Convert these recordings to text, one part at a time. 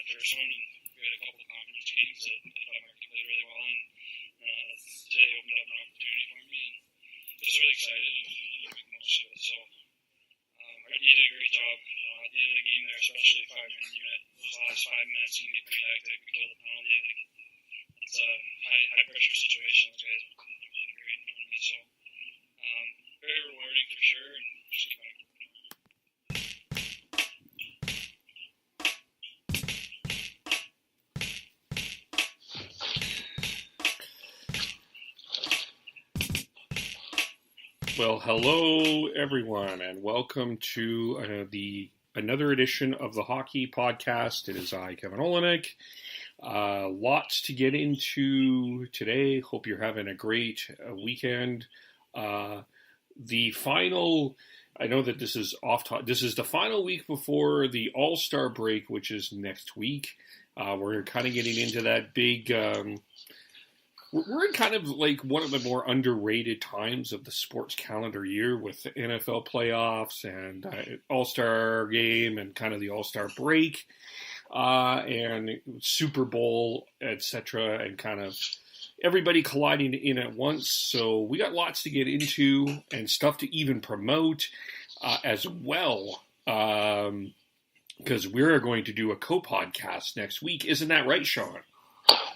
first one, and we had a couple of conference games that I thought Mark played really well, and today opened up an opportunity for me, and just really excited and make the most of it. So he did a great job. At the end of the game there, especially the 5-minute unit, those last 5 minutes can get pretty hectic. We killed the penalty. I think it's a high pressure situation. Those guys are really great in front of me. So very rewarding for sure, and just keep on. Well, hello everyone, and welcome to another edition of the Hockey Podcast. It is I, Kevin Olenek. Lots to get into today. Hope you're having a great weekend. The final, I know that this is this is the final week before the All-Star break, which is next week. We're kind of getting into that big. We're in kind of like one of the more underrated times of the sports calendar year with the NFL playoffs and All-Star game and kind of the All-Star break and Super Bowl, etc. and kind of everybody colliding in at once. So we got lots to get into and stuff to even promote as well because we're going to do a co-podcast next week. Isn't that right, Sean?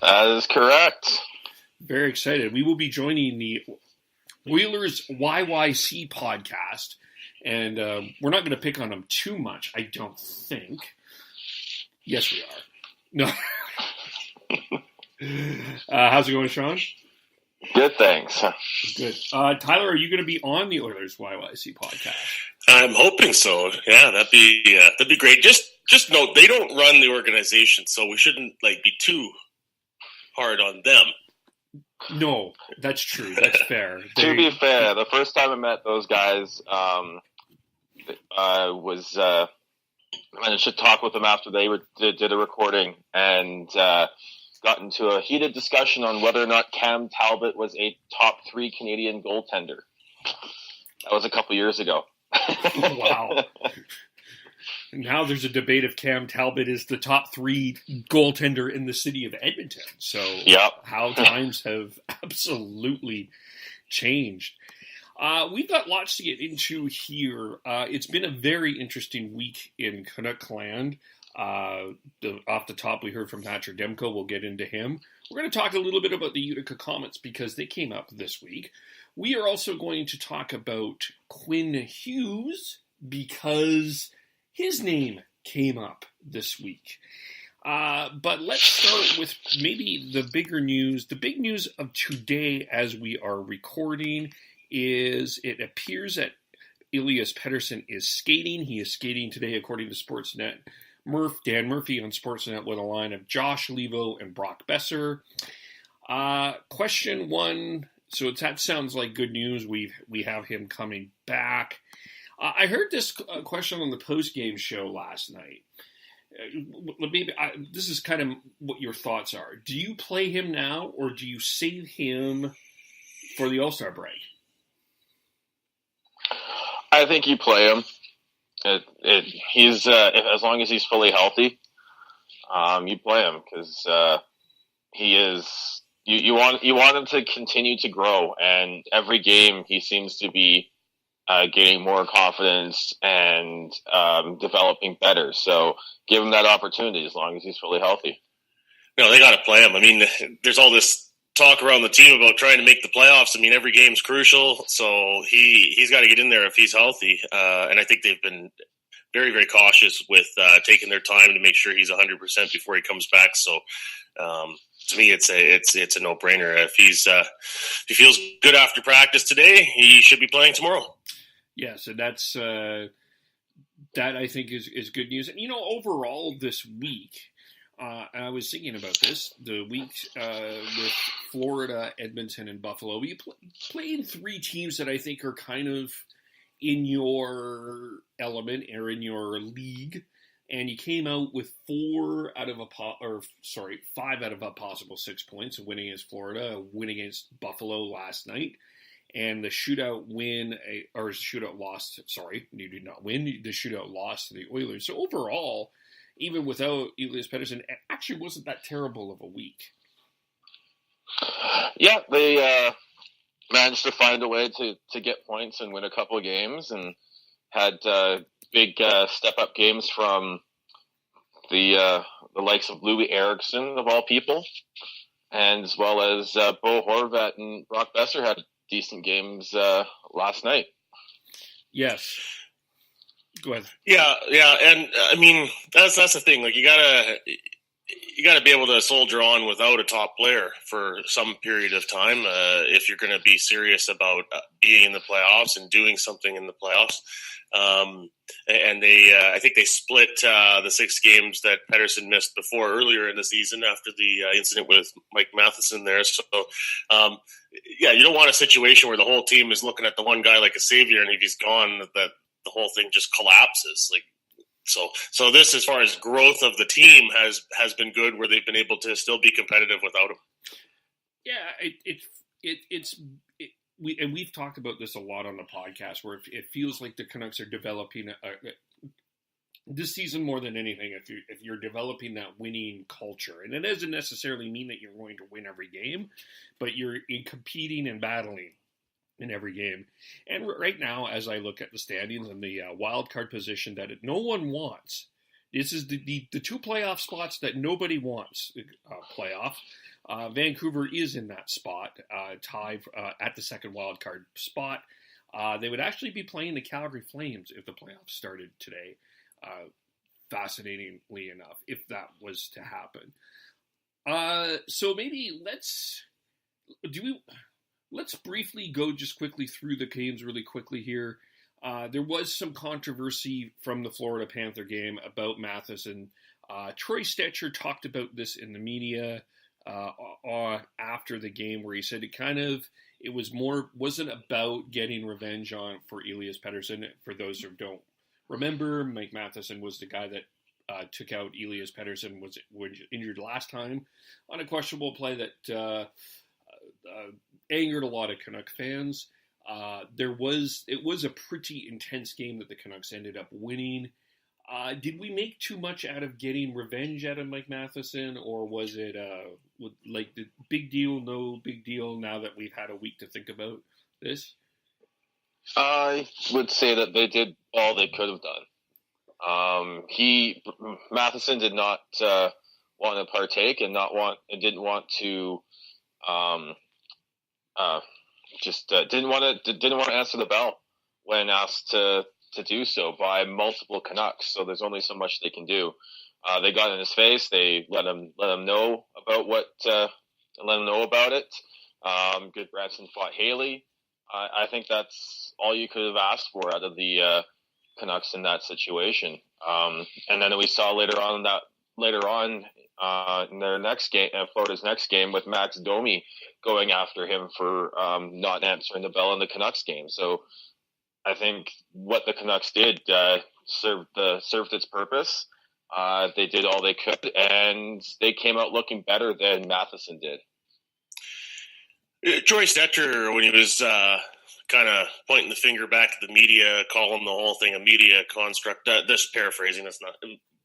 That is correct. Very excited. We will be joining the Oilers YYC podcast, and we're not going to pick on them too much, I don't think. Yes, we are. No. How's it going, Sean? Good, thanks. Good. Tyler, are you going to be on the Oilers YYC podcast? I'm hoping so. Yeah, that'd be great. Just note they don't run the organization, so we shouldn't be too hard on them. No, that's true. That's fair. To be fair, the first time I met those guys was I managed to talk with them after they did a recording and got into a heated discussion on whether or not Cam Talbot was a top 3 Canadian goaltender. That was a couple years ago. Oh, wow. Now there's a debate if Cam Talbot is the top 3 goaltender in the city of Edmonton. So How times have absolutely changed. We've got lots to get into here. It's been a very interesting week in Canuck land. Off the top, we heard from Thatcher Demko. We'll get into him. We're going to talk a little bit about the Utica Comets because they came up this week. We are also going to talk about Quinn Hughes because his name came up this week. But let's start with maybe the bigger news. The big news of today as we are recording is it appears that Elias Petterrson is skating. He is skating today according to Sportsnet. Dan Murphy on Sportsnet with a line of Josh Levo and Brock Besser. Question 1. So that sounds like good news. We have him coming back. I heard this question on the post-game show last night. This is kind of what your thoughts are. Do you play him now, or do you save him for the All-Star break? I think you play him. He's as long as he's fully healthy, you play him because he is. You want him to continue to grow, and every game he seems to be gaining more confidence and developing better. So give him that opportunity as long as he's fully healthy. No, they got to play him. I mean, there's all this talk around the team about trying to make the playoffs. I mean, every game's crucial, so he's got to get in there if he's healthy. And I think they've been very, very cautious with taking their time to make sure he's 100% before he comes back. So to me, it's a no-brainer. If he feels good after practice today, he should be playing tomorrow. Yes, and that's that I think is good news. And overall this week, I was thinking about this the week with Florida, Edmonton, and Buffalo. We played 3 teams that I think are kind of in your element or in your league, and you came out with 5 out of a possible 6 points, a win against Florida, a win against Buffalo last night. And the shootout loss. Sorry, you did not win. The shootout loss to the Oilers. So overall, even without Elias Petterrson, it actually wasn't that terrible of a week. Yeah, they managed to find a way to get points and win a couple of games, and had big step-up games from the likes of Louis Eriksson, of all people, and as well as Bo Horvat and Brock Besser had decent games last night. Yes. Go ahead. Yeah, and I mean that's the thing. Like you gotta be able to soldier on without a top player for some period of time if you're going to be serious about being in the playoffs and doing something in the playoffs. And they, I think they split the 6 games that Pettersson missed before earlier in the season after the incident with Mike Matheson there. So, yeah, you don't want a situation where the whole team is looking at the one guy like a savior, and if he's gone, that the whole thing just collapses. Like, so this, as far as growth of the team, has been good, where they've been able to still be competitive without him. Yeah, we've talked about this a lot on the podcast, where it feels like the Canucks are developing this season more than anything. If you're developing that winning culture, and it doesn't necessarily mean that you're going to win every game, but you're competing and battling in every game. And right now, as I look at the standings and the wild card position that no one wants, this is the 2 playoff spots that nobody wants. Playoff. Vancouver is in that spot, tied at the second wild card spot. They would actually be playing the Calgary Flames if the playoffs started today. Fascinatingly enough, if that was to happen. So maybe let's briefly go just quickly through the games really quickly here. There was some controversy from the Florida Panther game about Matheson. Troy Stecher talked about this in the media after the game, where he said it wasn't about getting revenge for Elias Pettersson. For those who don't remember, Mike Matheson was the guy that took out Elias Pettersson, was injured last time on a questionable play that angered a lot of Canuck fans. It was a pretty intense game that the Canucks ended up winning. Did we make too much out of getting revenge out of Mike Matheson, or was it like the big deal, no big deal, now that we've had a week to think about this? I would say that they did all they could have done. Matheson did not want to partake and didn't want to didn't want to answer the bell when asked to do so by multiple Canucks. So there's only so much they can do. They got in his face. They let him know about it. Goodbranson fought Haley. I think that's all you could have asked for out of the Canucks in that situation. And then we saw later on in their next game, Florida's next game, with Max Domi going after him for not answering the bell in the Canucks game. So I think what the Canucks did served its purpose. They did all they could, and they came out looking better than Matheson did. Troy Stecher, when he was kind of pointing the finger back at the media, calling the whole thing a media construct, this paraphrasing, that's not,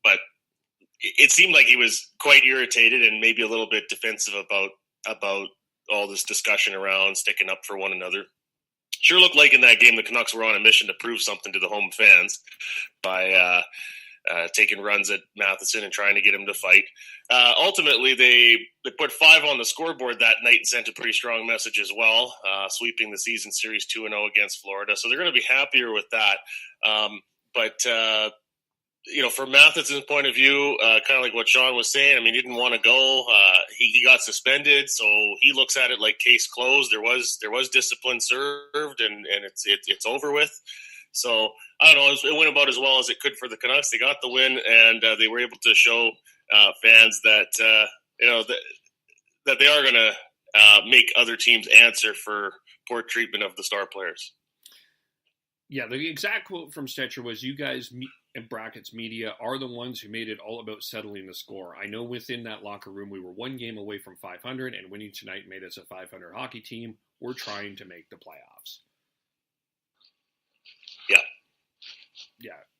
but it seemed like he was quite irritated and maybe a little bit defensive about all this discussion around sticking up for one another. Sure looked like in that game the Canucks were on a mission to prove something to the home fans by taking runs at Matheson and trying to get him to fight. Ultimately, they put 5 on the scoreboard that night and sent a pretty strong message as well, sweeping the season series 2-0 against Florida. So they're going to be happier with that. But from Matheson's point of view, kind of like what Sean was saying, I mean, he didn't want to go. He got suspended, so he looks at it like case closed. There was discipline served, and it's over with. So I don't know. It went about as well as it could for the Canucks. They got the win, and they were able to show fans that that they are going to make other teams answer for poor treatment of the star players. Yeah, the exact quote from Stecher was, "You guys, in brackets media, are the ones who made it all about settling the score. I know within that locker room we were 1 game away from 500, and winning tonight made us a 500 hockey team. We're trying to make the playoffs."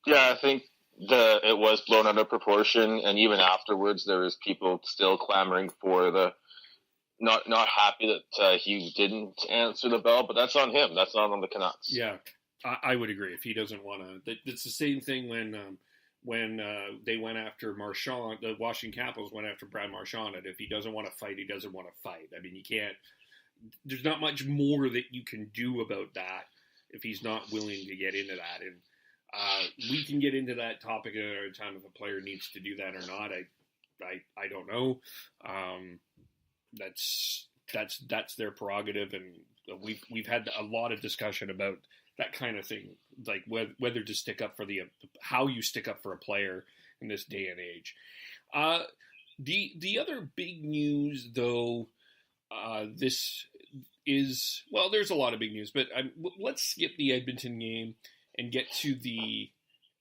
Yeah, I think it was blown out of proportion, and even afterwards, there was people still clamoring for the not happy that he didn't answer the bell, but that's on him. That's not on the Canucks. Yeah, I would agree. If he doesn't want to, it's the same thing when they went after Marchand. The Washington Capitals went after Brad Marchand, and if he doesn't want to fight, he doesn't want to fight. I mean, you can't. There's not much more that you can do about that if he's not willing to get into that. And we can get into that topic at another time if a player needs to do that or not. I don't know. That's their prerogative, and we've had a lot of discussion about that kind of thing, like whether to stick up for how you stick up for a player in this day and age. The other big news, though, this is, well, there's a lot of big news, but let's skip the Edmonton game and get to the,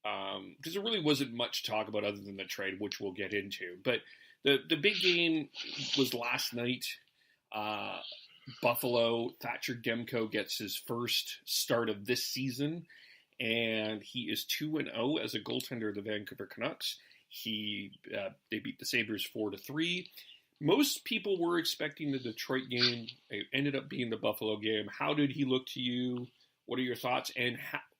because there really wasn't much to talk about other than the trade, which we'll get into. But the big game was last night. Buffalo, Thatcher Demko gets his first start of this season, and he is 2-0 as a goaltender of the Vancouver Canucks. They beat the Sabres 4-3. Most people were expecting the Detroit game. It ended up being the Buffalo game. How did he look to you? What are your thoughts? And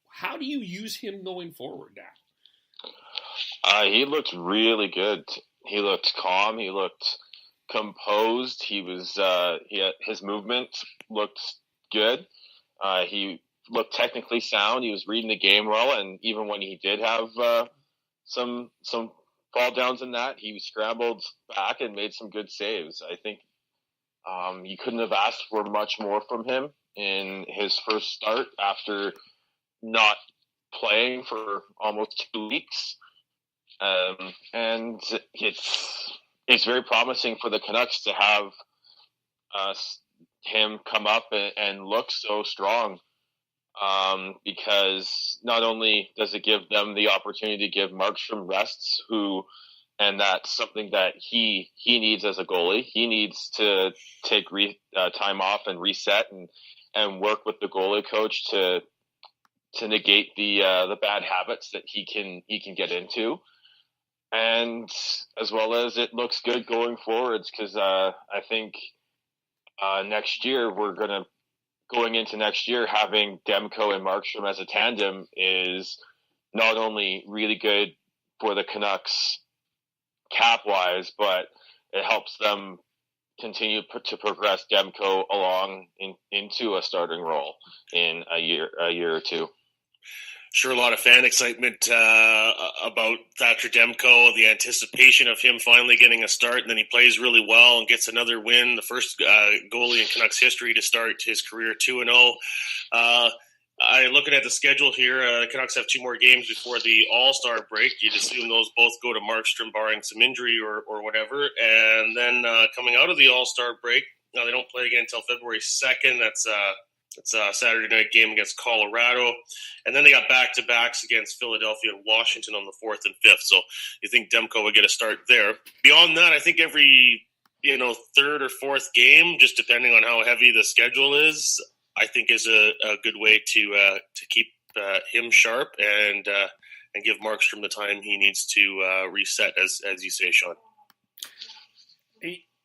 how do you use him going forward now? He looked really good. He looked calm. He looked composed. He was his movement looked good. He looked technically sound. He was reading the game well, and even when he did have some fall downs in that, he scrambled back and made some good saves. I think you couldn't have asked for much more from him in his first start after not playing for almost 2 weeks. And it's very promising for the Canucks to have him come up and look so strong, because not only does it give them the opportunity to give Markstrom rests, and that's something that he needs as a goalie. He needs to take time off and reset and work with the goalie coach to negate the bad habits that he can get into. And as well as it looks good going forwards, because I think next year going into next year, having Demko and Markstrom as a tandem is not only really good for the Canucks cap-wise, but it helps them continue to progress Demko along into a starting role in a year or two. Sure, a lot of fan excitement about Thatcher Demko, the anticipation of him finally getting a start, and then he plays really well and gets another win, the first goalie in Canucks history to start his career 2-0. Looking at the schedule here, the Canucks have 2 more games before the All-Star break. You'd assume those both go to Markstrom, barring some injury or whatever. And then coming out of the All-Star break, they don't play again until February 2nd. It's a Saturday night game against Colorado. And then they got back-to-backs against Philadelphia and Washington on the 4th and 5th. So you think Demko would get a start there. Beyond that, I think every 3rd or 4th game, just depending on how heavy the schedule is, I think is a good way to keep him sharp and give Markstrom the time he needs to reset, as you say, Sean.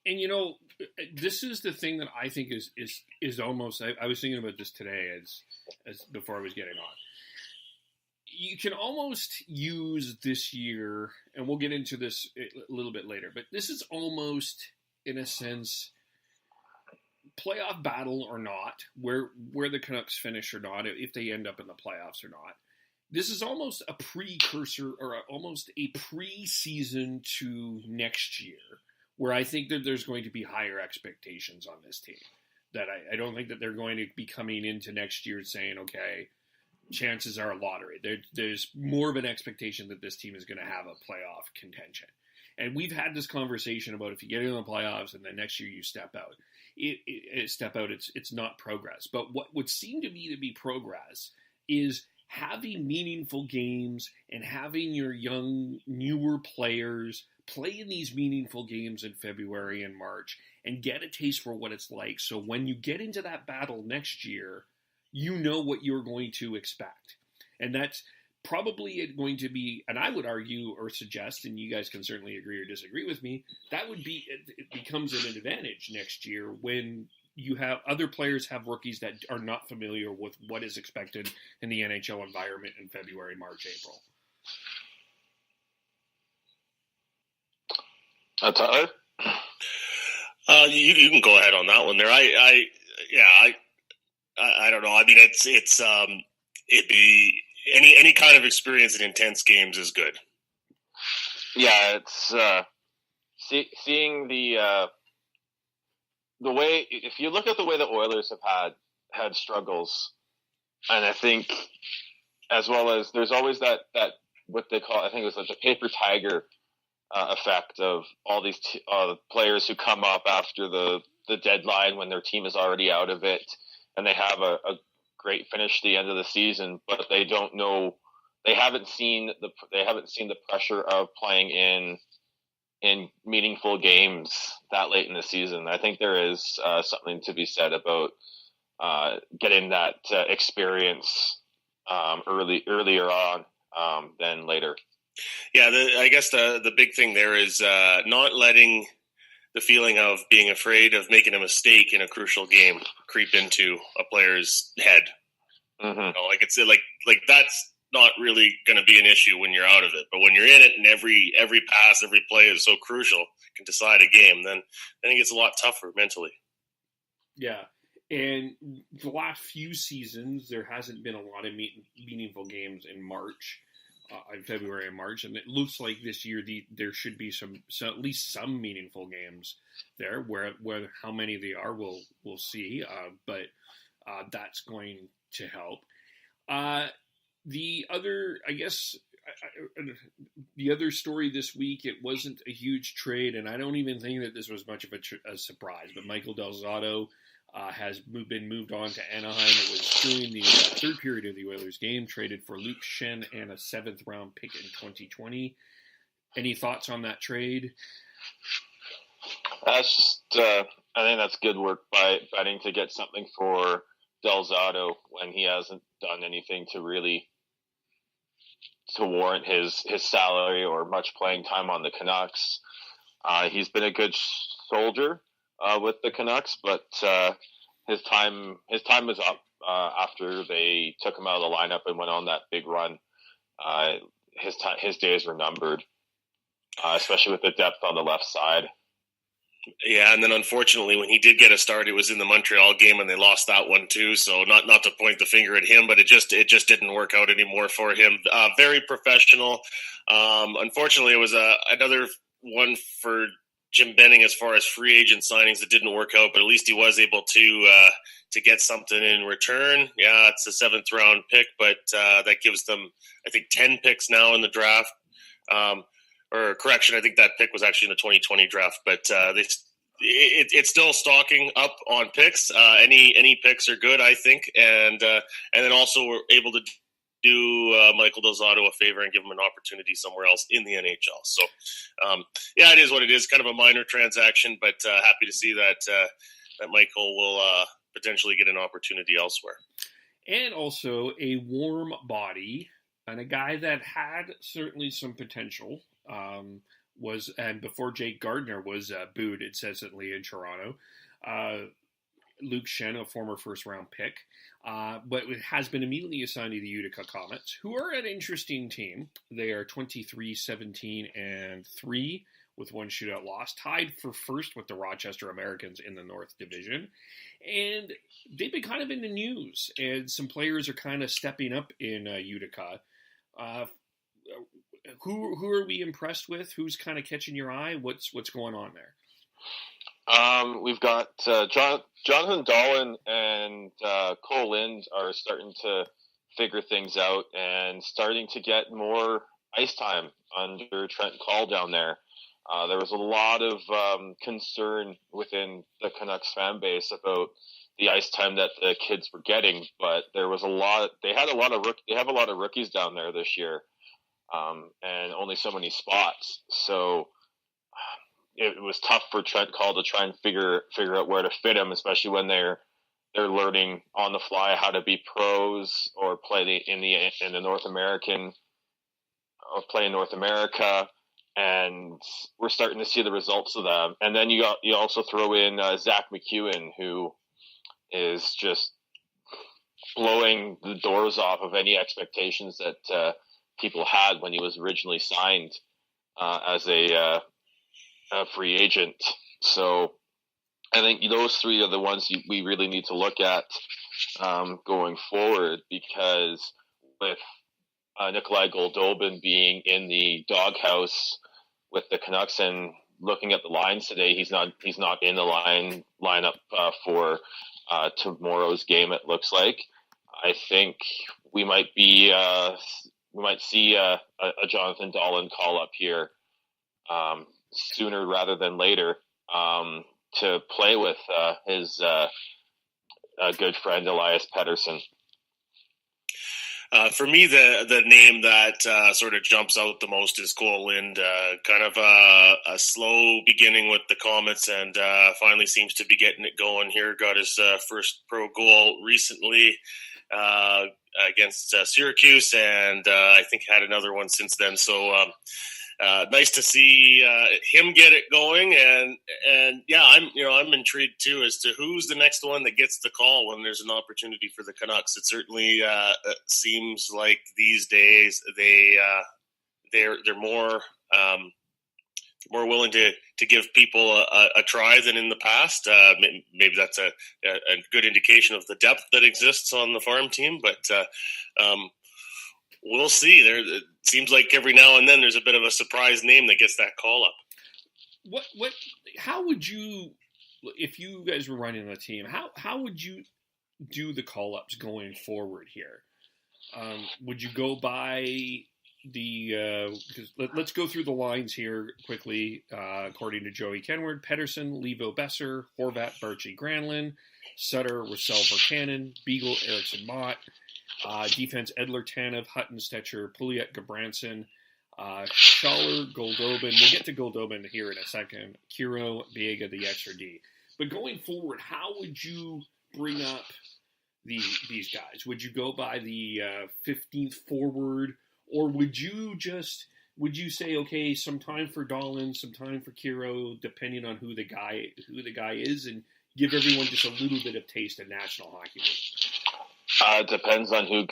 And this is the thing that I think is almost. I was thinking about this today as before I was getting on. You can almost use this year, and we'll get into this a little bit later, but this is almost, in a sense, playoff battle or not, where the Canucks finish or not, if they end up in the playoffs or not. This is almost a precursor or almost a pre-season to next year, where I think that there's going to be higher expectations on this team. That I don't think that they're going to be coming into next year saying, okay, chances are a lottery. There's more of an expectation that this team is going to have a playoff contention. And we've had this conversation about if you get into the playoffs and then next year you step out. It's not progress. But what would seem to me to be progress is having meaningful games and having your young, newer players play in these meaningful games in February and March and get a taste for what it's like. So when you get into that battle next year, you know what you're going to expect. And that's probably going to be, and I would argue or suggest, and you guys can certainly agree or disagree with me, that would be, it becomes an advantage next year when you have other players have rookies that are not familiar with what is expected in the NHL environment in February, March, April. Tyler? You can go ahead on that one there. I don't know. I mean, it'd be any kind of experience in intense games is good. Yeah, it's seeing the way, if you look at the way the Oilers have had struggles, and I think as well as there's always that what they call, I think it was like the paper tiger effect of all these players who come up after the deadline when their team is already out of it and they have a great finish at the end of the season, but they don't know, they haven't seen the pressure of playing in meaningful games that late in the season. I think there is something to be said about getting that experience earlier on than later. Yeah, I guess the big thing there is not letting the feeling of being afraid of making a mistake in a crucial game creep into a player's head. Mm-hmm. You know, like it's like that's not really going to be an issue when you're out of it, but when you're in it and every pass, every play is so crucial, can decide a game, then it gets a lot tougher mentally. Yeah. And the last few seasons, there hasn't been a lot of meaningful games in March. In February and March, and it looks like this year there should be some at least some meaningful games there. Where how many they are, we'll see. But that's going to help. The other, I guess, the other story this week, it wasn't a huge trade, and I don't even think that this was much of a surprise. But Michael Del Zotto has been moved on to Anaheim. It was during the third period of the Oilers game, traded for Luke Schenn and a 7th round pick in 2020. Any thoughts on that trade? That's just, I think that's good work by betting to get something for Del Zotto when he hasn't done anything to really to warrant his salary or much playing time on the Canucks. He's been a good soldier with the Canucks, but his time is up after they took him out of the lineup and went on that big run. His days were numbered, especially with the depth on the left side. Yeah, and then unfortunately, when he did get a start, it was in the Montreal game, and they lost that one too. So not to point the finger at him, but it just didn't work out anymore for him. Very professional. Unfortunately, it was another one for Jim Benning as far as free agent signings that didn't work out, but at least he was able to get something in return. Yeah, it's a 7th round pick, but that gives them, I think, 10 picks now in the draft. Or correction, I think that pick was actually in the 2020 draft, but it's still stocking up on picks. Any picks are good, I think, and then also we're able to do Michael Del Zotto a favor and give him an opportunity somewhere else in the NHL. So, yeah, it is what it is. Kind of a minor transaction, but happy to see that Michael will potentially get an opportunity elsewhere. And also a warm body and a guy that had certainly some potential. And before Jake Gardiner was booed incessantly in Toronto, Luke Schenn, a former first-round pick, but has been immediately assigned to the Utica Comets, who are an interesting team. They are 23-17-3 with one shootout loss, tied for first with the Rochester Americans in the North Division. And they've been kind of in the news, and some players are kind of stepping up in Utica. Who are we impressed with? Who's kind of catching your eye? What's going on there? We've got Jonathan Dolan and Cole Lind are starting to figure things out and starting to get more ice time under Trent Call down there. There was a lot of concern within the Canucks fan base about the ice time that the kids were getting, but there was a lot. They have a lot of rookies down there this year. And only so many spots. So it was tough for Trent Call to try and figure out where to fit him, especially when they're they're learning on the fly how to be pros or play in the North American or play in North America, and we're starting to see the results of that. And then you also throw in Zach McEwen, who is just blowing the doors off of any expectations that people had when he was originally signed as a free agent. So I think those three are the ones we really need to look at going forward, because with Nikolai Goldobin being in the doghouse with the Canucks and looking at the lines today, he's not in the lineup for tomorrow's game. It looks like. I think we might see a Jonathan Dahlen call up here sooner rather than later to play with his good friend Elias Petterrson. For me, the name that sort of jumps out the most is Cole Lind. Kind of a slow beginning with the Comets, and finally seems to be getting it going here. Got his first pro goal recently against Syracuse, and I think had another one since then. So nice to see him get it going, and yeah, I'm intrigued too as to who's the next one that gets the call when there's an opportunity for the Canucks. It certainly seems like these days they're more willing to give people a try than in the past. Maybe that's a good indication of the depth that exists on the farm team, but we'll see. It seems like every now and then there's a bit of a surprise name that gets that call up. How would you, if you guys were running the team, how would you do the call ups going forward here? Would you go by because let's go through the lines here quickly. According to Joey Kenward, Pettersson, Levo Besser, Horvat, Barchi, Granlund, Sutter, Roussel, Verkanen, Beagle, Eriksson, Mott. Defense, Edler, Tanev, Hutton, Stetcher, Pouliot, Gabranson, Schaller, Goldobin. We'll get to Goldobin here in a second. Kiro, Biega, the extra D. But going forward, how would you bring up these guys? Would you go by the 15th forward, or would you say, okay, some time for Dahlen, some time for Kiro, depending on who the guy is, and give everyone just a little bit of taste of National Hockey League? It depends on who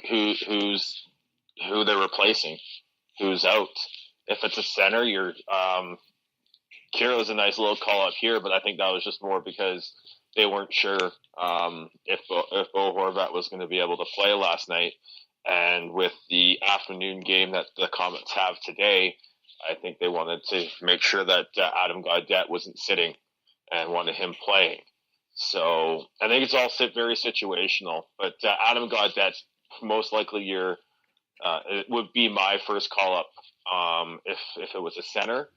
they're replacing, who's out. If it's a center, Kiro's a nice little call up here, but I think that was just more because they weren't sure if Bo Horvat was going to be able to play last night. And with the afternoon game that the Comets have today, I think they wanted to make sure that Adam Gaudette wasn't sitting and wanted him playing. So I think it's all very situational. But Adam Gaudette's most likely it would be my first call up if it was a center.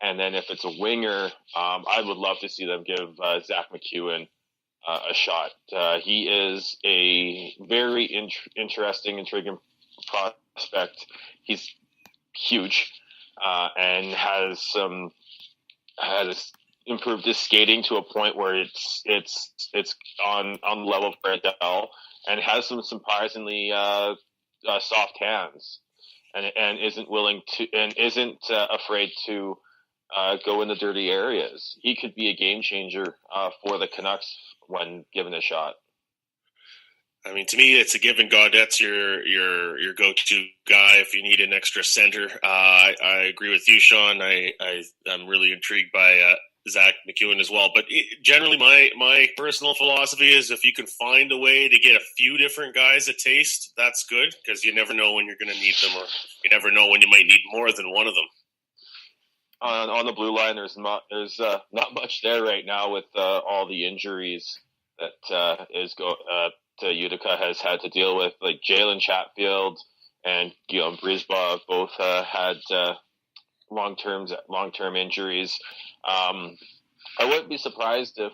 And then if it's a winger, I would love to see them give Zach McEwen a shot. He is a very interesting, intriguing prospect. He's huge and has improved his skating to a point where it's on the level of Brandel, and has some surprisingly soft hands, and isn't afraid to go in the dirty areas. He could be a game changer for the Canucks when given a shot. I mean, to me, it's a given. Gaudette's your go-to guy if you need an extra center. I agree with you, Sean. I'm really intrigued by Zach McEwen as well. But generally, my personal philosophy is if you can find a way to get a few different guys a taste, that's good, because you never know when you're going to need them, or you never know when you might need more than one of them. On the blue line, there's not much there right now with all the injuries that Utica has had to deal with. Like Jalen Chatfield and Guillaume Brisebois both had long-term injuries. I wouldn't be surprised if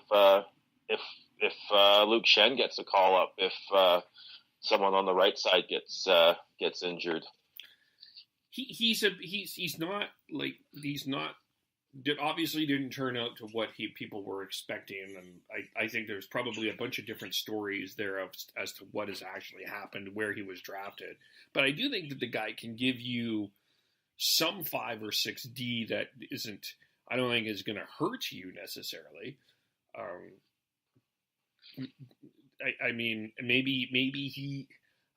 Luke Shen gets a call up if someone on the right side gets injured. He's not obviously didn't turn out to what people were expecting, and I think there's probably a bunch of different stories there as to what has actually happened, where he was drafted. But I do think that the guy can give you some 5 or 6D that isn't, I don't think is going to hurt you necessarily. I mean, maybe he.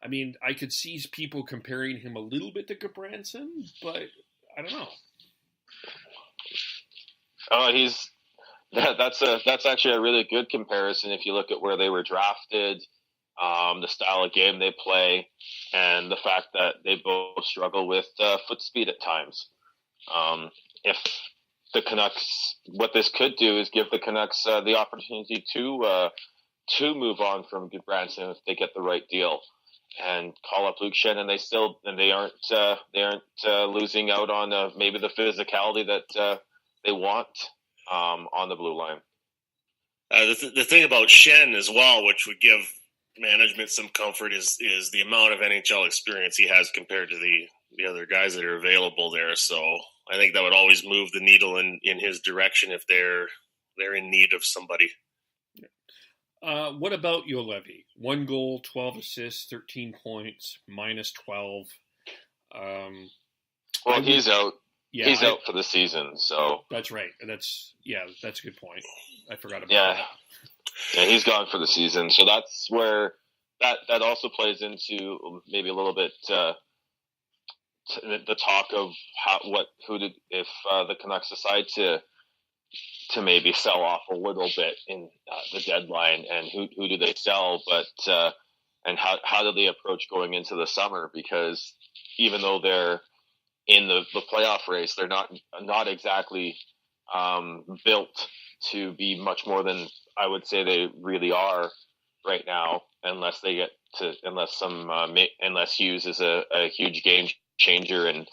I mean, I could see people comparing him a little bit to Gudbranson, but I don't know. Oh, that's actually a really good comparison if you look at where they were drafted, the style of game they play, and the fact that they both struggle with foot speed at times. If the Canucks, what this could do is give the Canucks the opportunity to move on from Gudbranson if they get the right deal, and call up Luke Schenn, and they aren't losing out on maybe the physicality that they want on the blue line. The thing about Schenn as well, which would give management some comfort, is the amount of NHL experience he has compared to the other guys that are available there. So I think that would always move the needle in his direction if they're in need of somebody. What about Juolevi? 1 goal, 12 assists, 13 points, minus 12. Well, he's out. Yeah, he's out for the season, so that's right. That's a good point. I forgot about that. Yeah, he's gone for the season, so that's where that also plays into maybe a little bit the talk of if the Canucks decide to maybe sell off a little bit in the deadline, and who do they sell, but and how do they approach going into the summer, because even though they're in the playoff race, they're not exactly built to be much more than I would say they really are right now, unless Hughes is a huge game changer, and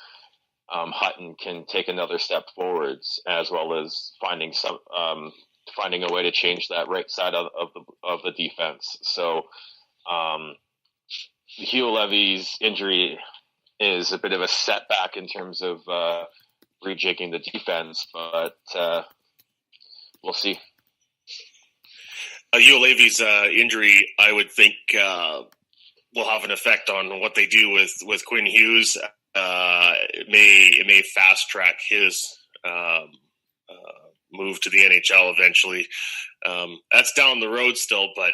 Hutton can take another step forwards, as well as finding a way to change that right side of the defense. So Juolevi's injury is a bit of a setback in terms of rejigging the defense, but we'll see. Juolevi's injury, I would think, will have an effect on what they do with Quinn Hughes. It may fast track his move to the NHL eventually. That's down the road still, but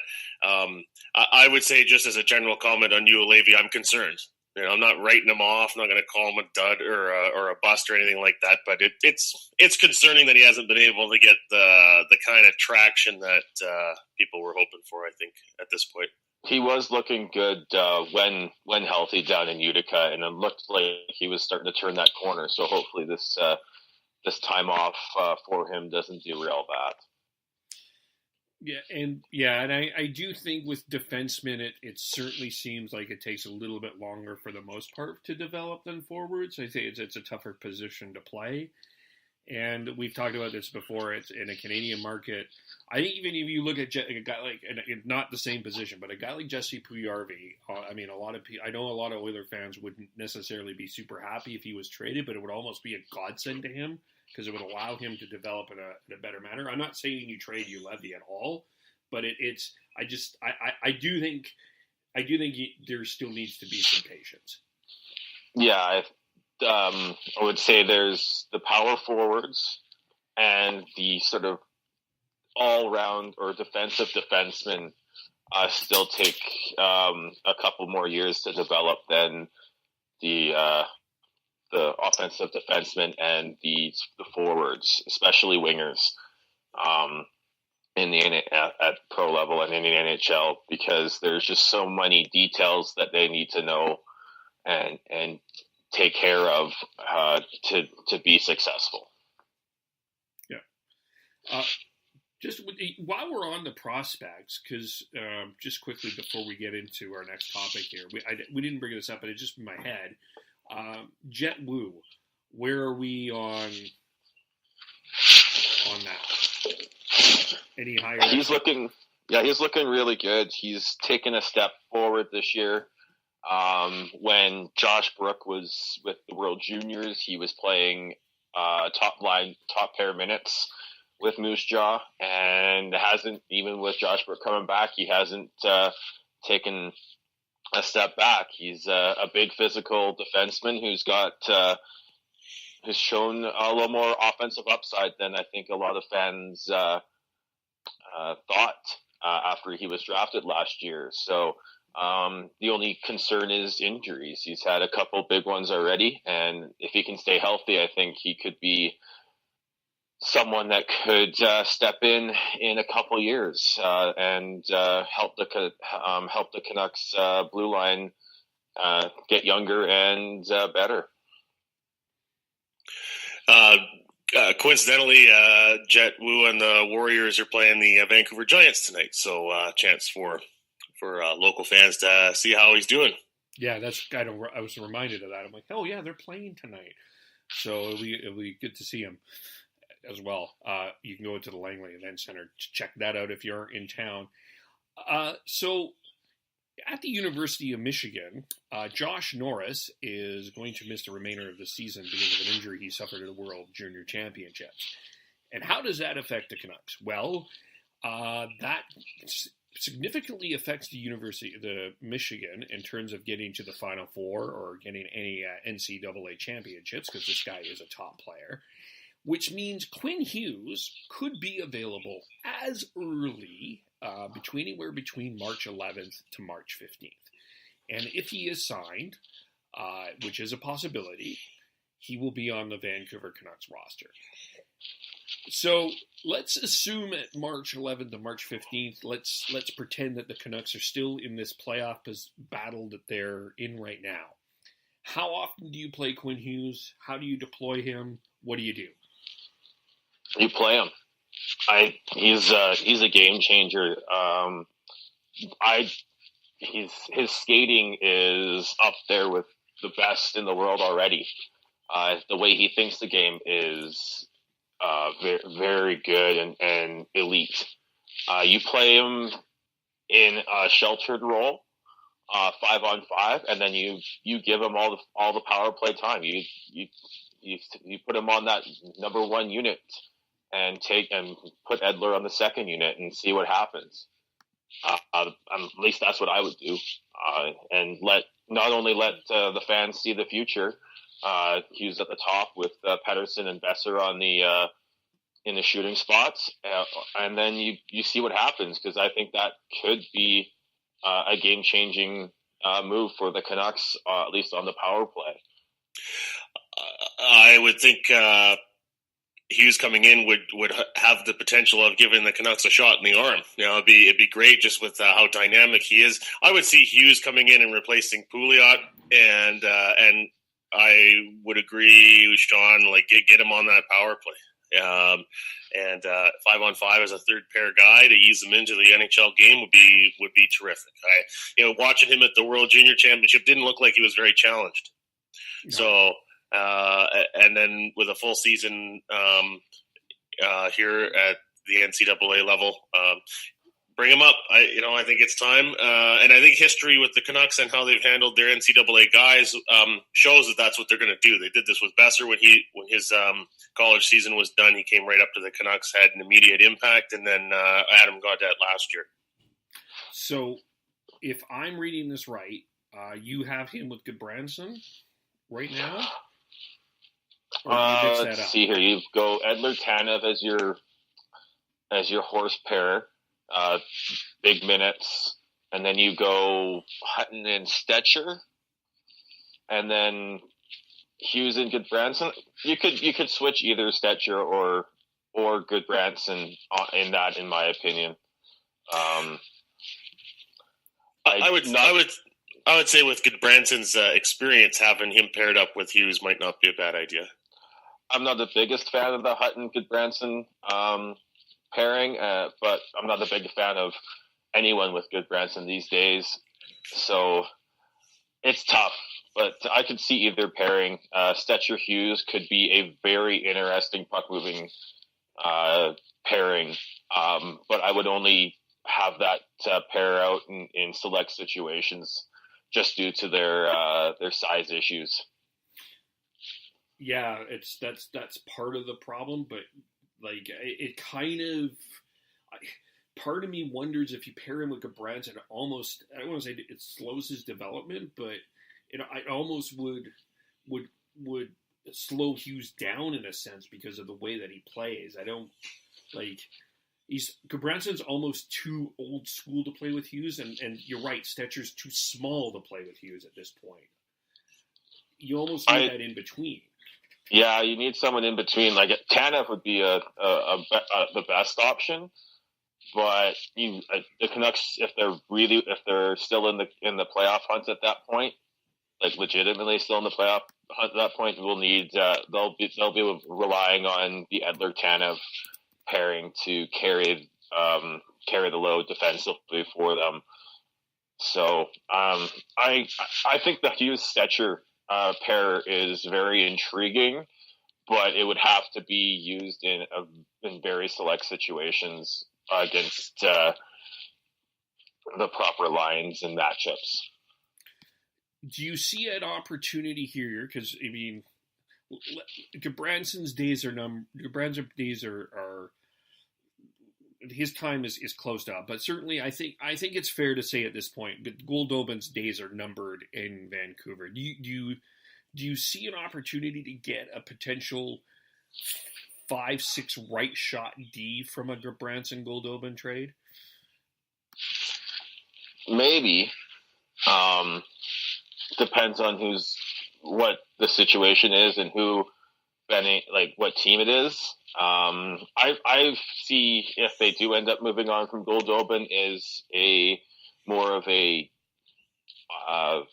I would say, just as a general comment on Juolevi, I'm concerned. I'm not writing him off. I'm not going to call him a dud or a bust or anything like that. But it's concerning that he hasn't been able to get the kind of traction that people were hoping for, I think, at this point. He was looking good when healthy down in Utica, and it looked like he was starting to turn that corner. So hopefully this time off for him doesn't derail that. And I do think with defensemen, it certainly seems like it takes a little bit longer for the most part to develop than forwards. I think it's a tougher position to play. And we've talked about this before. It's in a Canadian market. I think even if you look at a guy like, and not the same position, but a guy like Jesse Puljujarvi, I know a lot of Oiler fans wouldn't necessarily be super happy if he was traded, but it would almost be a godsend to him, because it would allow him to develop in a better manner. I'm not saying you trade Juolevi at all, but I do think there still needs to be some patience. Yeah, I would say there's the power forwards and the sort of all-round or defensive defensemen still take a couple more years to develop than the offensive defensemen and the forwards, especially wingers, at pro level and in the NHL, because there's just so many details that they need to know and take care of to be successful. Yeah. Just while we're on the prospects, because just quickly before we get into our next topic here, we didn't bring this up, but it's just in my head. Jet Wu, where are we on that? Any higher? He's looking really good. He's taken a step forward this year. When Josh Brook was with the World Juniors, he was playing top pair minutes with Moose Jaw, and hasn't, even with Josh Burke coming back, he hasn't taken a step back. He's a big physical defenseman who's shown a little more offensive upside than I think a lot of fans thought after he was drafted last year. So the only concern is injuries. He's had a couple big ones already, and if he can stay healthy, I think he could be someone that could step in a couple years and help the Canucks blue line get younger and better. Coincidentally, Jet Wu and the Warriors are playing the Vancouver Giants tonight, so chance for local fans to see how he's doing. Yeah, I was reminded of that. I'm like, oh yeah, they're playing tonight, so it'll be good to see him as well. You can go to the Langley Event Center to check that out if you're in town. So at the University of Michigan, Josh Norris is going to miss the remainder of the season because of an injury he suffered at the World Junior Championships. And how does that affect the Canucks? Well, that significantly affects the Michigan in terms of getting to the Final Four or getting any NCAA championships, because this guy is a top player, which means Quinn Hughes could be available as early between March 11th to March 15th. And if he is signed, which is a possibility, he will be on the Vancouver Canucks roster. So let's assume at March 11th to March 15th, let's pretend that the Canucks are still in this playoff battle that they're in right now. How often do you play Quinn Hughes? How do you deploy him? What do you do? You play him. He's a game changer. His skating is up there with the best in the world already. The way he thinks the game is very, very good and elite. You play him in a sheltered role, 5-on-5, and then you give him all the power play time. You put him on that number one unit and put Edler on the second unit and see what happens. At least that's what I would do, and not only let the fans see the future. Hughes at the top with Petterrson and Besser on the in the shooting spots, and then you see what happens, because I think that could be a game changing move for the Canucks, at least on the power play. I would think Hughes coming in would have the potential of giving the Canucks a shot in the arm. It'd be great just with how dynamic he is. I would see Hughes coming in and replacing Pouliot, and I would agree with Sean, like get him on that power play. And 5-on-5 as a third pair guy to ease him into the NHL game would be terrific. Watching him at the World Junior Championship didn't look like he was very challenged. No. So. And then with a full season here at the NCAA level, bring him up. I think it's time, and I think history with the Canucks and how they've handled their NCAA guys shows that that's what they're going to do. They did this with Besser when his college season was done. He came right up to the Canucks, had an immediate impact, and then Adam Gaudette last year. So, if I'm reading this right, you have him with Goodbranson right now. Let's see here. You go Edler Tanev as your horse pair, big minutes, and then you go Hutton and Stetcher, and then Hughes and Goodbranson. You could switch either Stetcher or Goodbranson in that, in my opinion. I would say with Goodbranson's experience, having him paired up with Hughes might not be a bad idea. I'm not the biggest fan of the Hutton-Goodbranson pairing, but I'm not a big fan of anyone with Goodbranson these days. So it's tough, but I could see either pairing. Stetcher Hughes could be a very interesting puck-moving pairing, but I would only have that pair out in select situations just due to their size issues. Yeah, that's part of the problem, but like it kind of. Part of me wonders if you pair him with Gabranson, almost, I don't want to say it slows his development, but it almost would slow Hughes down in a sense because of the way that he plays. I don't like Gabranson's almost too old school to play with Hughes, and you're right, Stetcher's too small to play with Hughes at this point. You almost need that in between. Yeah, you need someone in between. Like Tanev would be the best option. But the Canucks, if they're still in the playoff hunt at that point, like legitimately still in the playoff hunt at that point, will need they'll be relying on the Edler-Tanev pairing to carry the load defensively for them. So I think the Hughes-Stetcher pair is very intriguing, but it would have to be used in very select situations against the proper lines and matchups. Do you see an opportunity here? Because I mean, Gabranson's days are his time is closed up. But certainly, I think it's fair to say at this point that Goldobin's days are numbered in Vancouver. Do you see an opportunity to get a potential 5-6 right shot D from a Gabranson Goldobin trade? Maybe. Depends on what the situation is and what team it is. I see if they do end up moving on from Goldobin is more of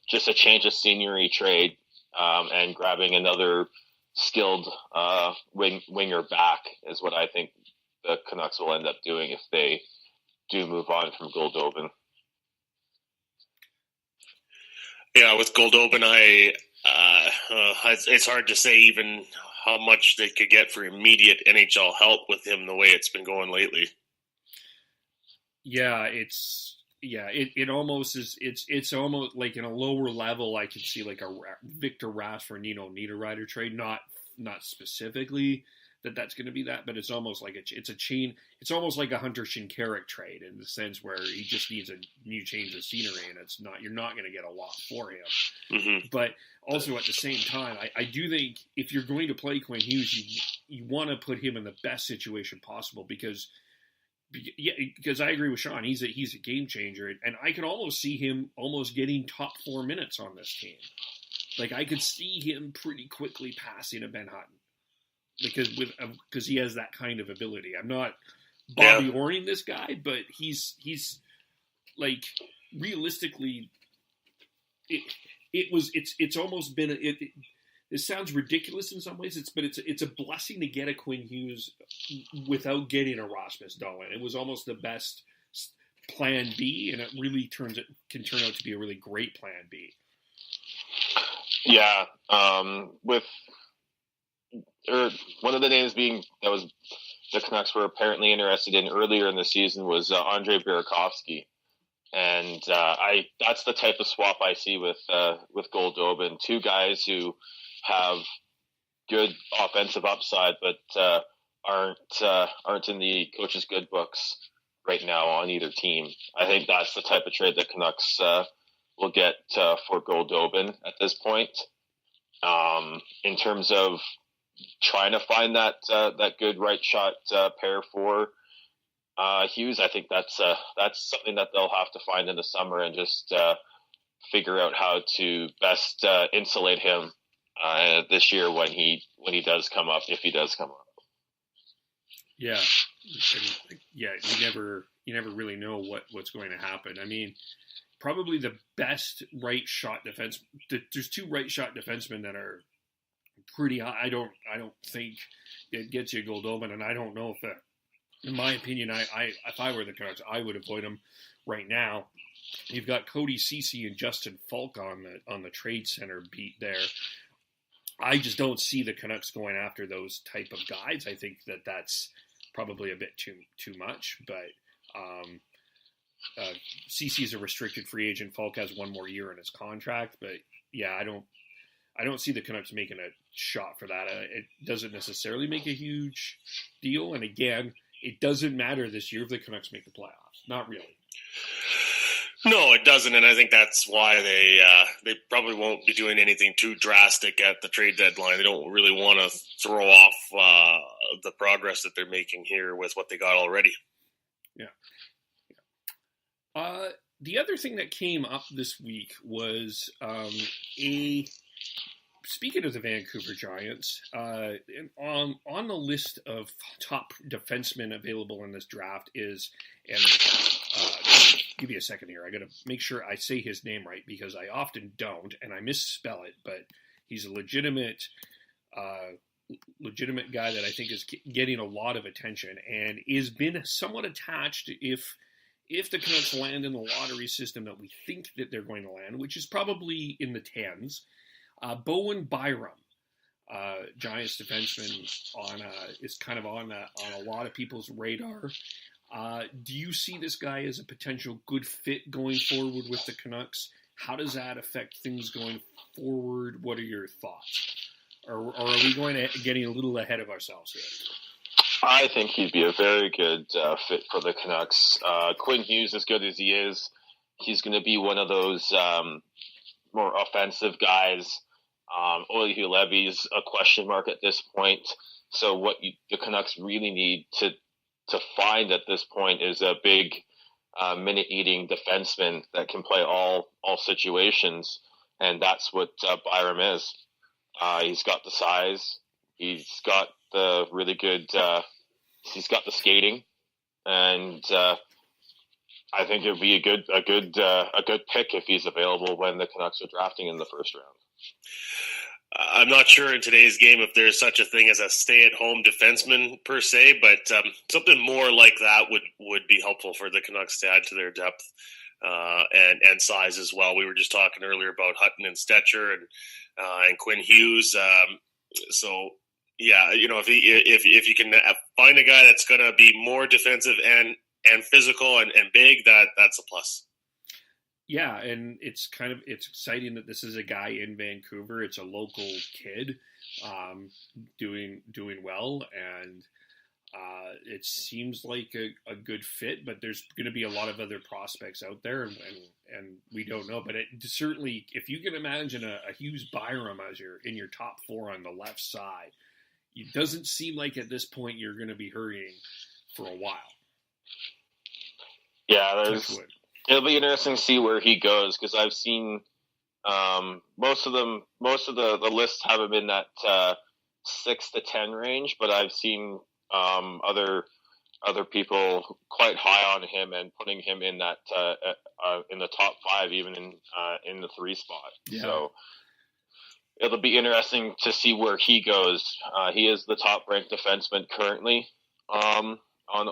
just a change of scenery trade, and grabbing another skilled winger back is what I think the Canucks will end up doing if they do move on from Goldobin. Yeah, with Goldobin, it's hard to say even how much they could get for immediate NHL help with him the way it's been going lately. Yeah, it almost is. It's almost like in a lower level. I could see like a Victor Rask for Nino Niederreiter trade. Not specifically that's going to be that, but it's almost like it's a chain. It's almost like a Hunter Shinkaruk trade in the sense where he just needs a new change of scenery, and you're not going to get a lot for him. Mm-hmm. But also at the same time, I do think if you're going to play Quinn Hughes, you want to put him in the best situation possible because I agree with Sean. He's a game changer, and I could almost see him almost getting top 4 minutes on this team. Like I could see him pretty quickly passing a Ben Hutton because he has that kind of ability. I'm not Bobby Orring this guy, but he's like realistically, it's almost been it sounds ridiculous in some ways. It's a blessing to get a Quinn Hughes without getting a Rasmus Dahlin. It was almost the best plan B, and it really can turn out to be a really great plan B. Yeah, one of the names that was the Canucks were apparently interested in earlier in the season was Andrei Burakovsky, and that's the type of swap I see with Goldobin. Two guys who have good offensive upside, but aren't in the coach's good books right now on either team. I think that's the type of trade that Canucks will get for Goldobin at this point. In terms of trying to find that good right shot pair for Hughes, I think that's something that they'll have to find in the summer and just figure out how to best insulate him this year when he does come up, if he does come up. Yeah, you never really know what's going to happen. I mean, probably the best right shot defense. There's two right shot defensemen that are pretty high. I don't think it gets you Goldobin, and I don't know if that. In my opinion, if I were the Canucks, I would avoid him right now. You've got Cody Ceci and Justin Falk on the trade center beat there. I just don't see the Canucks going after those type of guys. I think that's probably a bit too much, but Ceci's a restricted free agent. Falk has one more year in his contract, but yeah, I don't see the Canucks making a shot for that. It doesn't necessarily make a huge deal. And again, it doesn't matter this year if the Canucks make the playoffs. Not really. No, it doesn't, and I think that's why they probably won't be doing anything too drastic at the trade deadline. They don't really want to throw off the progress that they're making here with what they got already. Yeah. The other thing that came up this week was speaking of the Vancouver Giants, on the list of top defensemen available in this draft is, and give me a second here, I got to make sure I say his name right because I often don't, and I misspell it, but he's a legitimate guy that I think is getting a lot of attention and is been somewhat attached if the Canucks land in the lottery system that we think that they're going to land, which is probably in the 10s. Bowen Byram, Giants defenseman, is kind of on a lot of people's radar. Do you see this guy as a potential good fit going forward with the Canucks? How does that affect things going forward? What are your thoughts? Or are we getting a little ahead of ourselves here? I think he'd be a very good fit for the Canucks. Quinn Hughes, as good as he is, he's going to be one of those more offensive guys. Ole Levy's a question mark at this point. So what the Canucks really need to find at this point is a big minute-eating defenseman that can play all situations, and that's what Byram is. He's got the size. He's got the really good. He's got the skating, and I think it would be a good pick if he's available when the Canucks are drafting in the first round. I'm not sure in today's game if there's such a thing as a stay-at-home defenseman per se, but something more like that would be helpful for the Canucks to add to their depth and size as well. We were just talking earlier about Hutton and Stetcher and Quinn Hughes. So yeah, if you can find a guy that's going to be more defensive and physical and big, that's a plus. Yeah, and it's exciting that this is a guy in Vancouver. It's a local kid doing well, and it seems like a good fit. But there's going to be a lot of other prospects out there, and we don't know. But it certainly, if you can imagine a Hughes Byram as in your top four on the left side, it doesn't seem like at this point you're going to be hurrying for a while. Yeah, it'll be interesting to see where he goes because I've seen most of the lists have him in that 6 to 10 range, but I've seen other people quite high on him and putting him in that in the top 5, even in the 3 spot. Yeah. So it'll be interesting to see where he goes. He is the top ranked defenseman currently. On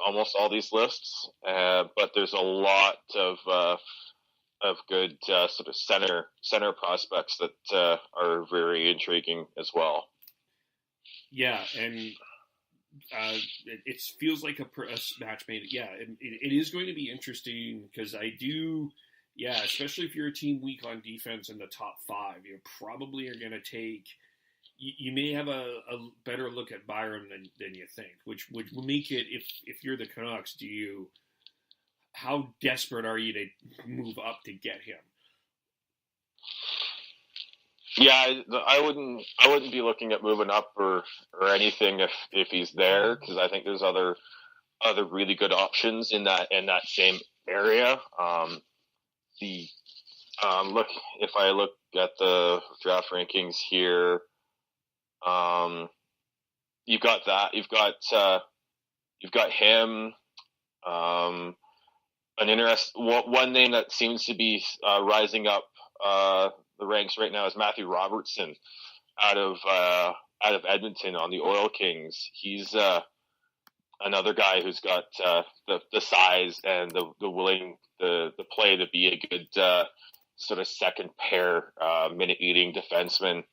almost all these lists, but there's a lot of good sort of center prospects that are very intriguing as well. Yeah, and it feels like a match made. Yeah, it is going to be interesting because especially if you're a team weak on defense in the top 5, you probably are going to take. You may have a better look at Byram than you think, which will make it, if you're the Canucks, how desperate are you to move up to get him? Yeah, I wouldn't be looking at moving up or anything if he's there, because I think there's other really good options in that same area. If I look at the draft rankings here. You've got that. You've got him. One name that seems to be rising up the ranks right now is Matthew Robertson out of Edmonton on the Oil Kings. He's another guy who's got the size and the play to be a good sort of second pair minute eating defenseman.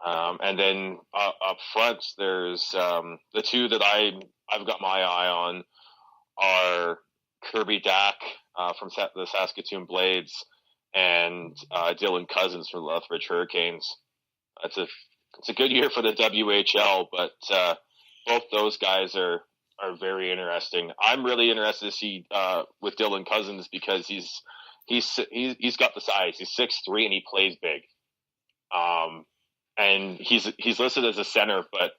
And then up front, there's the two that I've got my eye on are Kirby Dack from the Saskatoon Blades and Dylan Cousins from the Lethbridge Hurricanes. It's a good year for the WHL, but both those guys are very interesting. I'm really interested to see with Dylan Cousins because he's got the size. He's 6'3" and he plays big. And he's listed as a center, but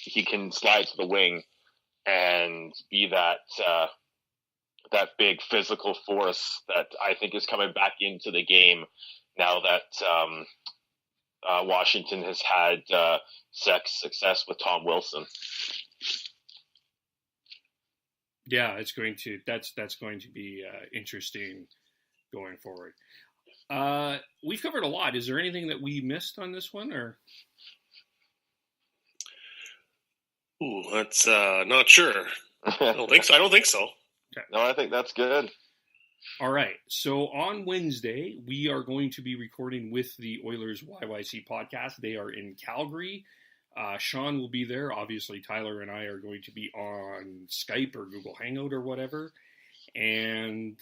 he can slide to the wing and be that big physical force that I think is coming back into the game now that Washington has had success with Tom Wilson. Yeah, that's going to be interesting going forward. We've covered a lot. Is there anything that we missed on this one, or? Ooh, that's not sure. I don't think so. Okay. No, I think that's good. All right. So on Wednesday, we are going to be recording with the Oilers YYC podcast. They are in Calgary. Sean will be there. Obviously, Tyler and I are going to be on Skype or Google Hangout or whatever. And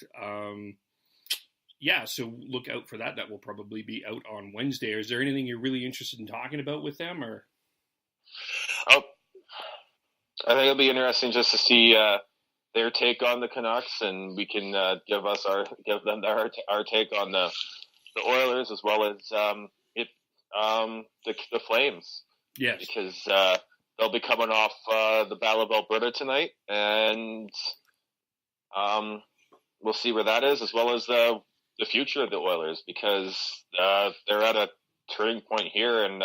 so look out for that. That will probably be out on Wednesday. Is there anything you're really interested in talking about with them, or? Oh, I think it'll be interesting just to see their take on the Canucks, and we can give them our take on the Oilers as well as the Flames. Yes, because they'll be coming off the Battle of Alberta tonight, and we'll see where that is, as well as the future of the Oilers, because they're at a turning point here, and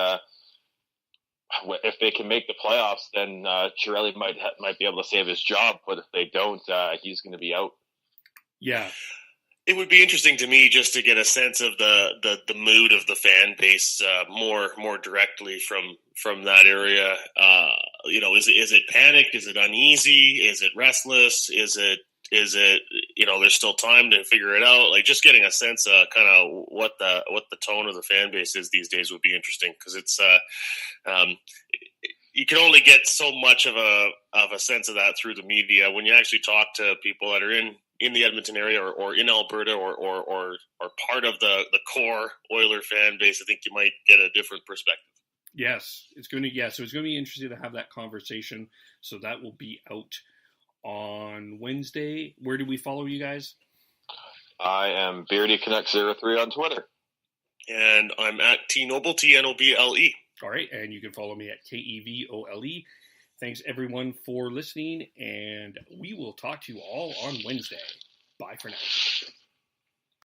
if they can make the playoffs, then Chiarelli might be able to save his job. But if they don't, he's going to be out. Yeah, it would be interesting to me just to get a sense of the mood of the fan base more directly from that area. Is it panicked? Is it uneasy? Is it restless? Is it there's still time to figure it out? Like, just getting a sense of kind of what the tone of the fan base is these days would be interesting, because it's you can only get so much of a sense of that through the media. When you actually talk to people that are in the Edmonton area or in Alberta or part of the core Oiler fan base, I think you might get a different perspective. Yes, so it's going to be interesting to have that conversation. So that will be out on Wednesday. Where do we follow you guys? I am Beardy Canuck 03 on Twitter. And I'm at Tnoble, Tnoble. All right, and you can follow me at KEVOLE. Thanks, everyone, for listening, and we will talk to you all on Wednesday. Bye for now.